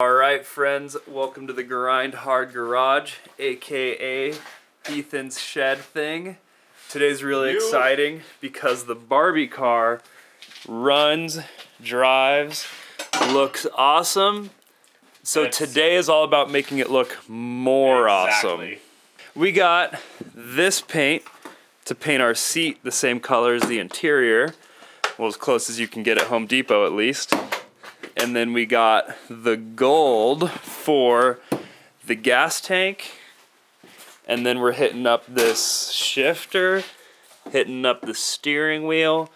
Alright friends, welcome to the Grindhard Garage, aka Ethan's shed thing. Today's really exciting because the Barbie car runs, drives, looks awesome. So today is all about making it look more awesome. We got this paint to paint our seat the same color as the interior. Well, as close as you can get at Home Depot at least. And then we got the gold for the gas tank. And then we're hitting up this shifter, hitting up the steering wheel,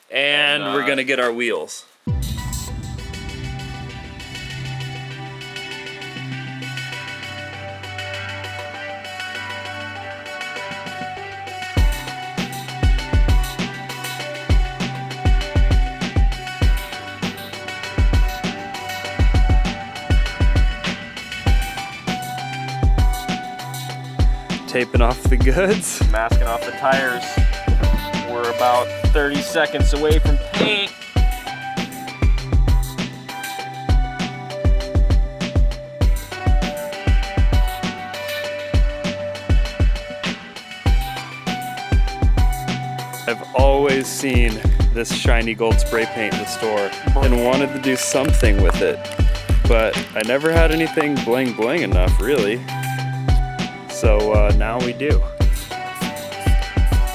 and we're gonna get our wheels. Taping off the goods. Masking off the tires. We're about 30 seconds away from paint. I've always seen this shiny gold spray paint in the store and wanted to do something with it, but I never had anything bling bling enough, really. So now we do.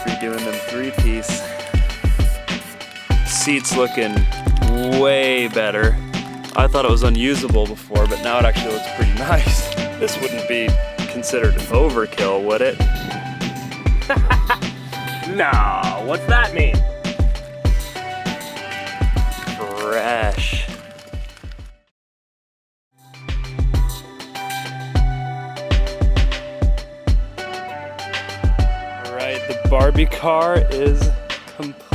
Redoing them three-piece. Seat's looking way better. I thought it was unusable before, but now it actually looks pretty nice. This wouldn't be considered overkill, would it? No, what's that mean? Fresh. The Barbie car is complete.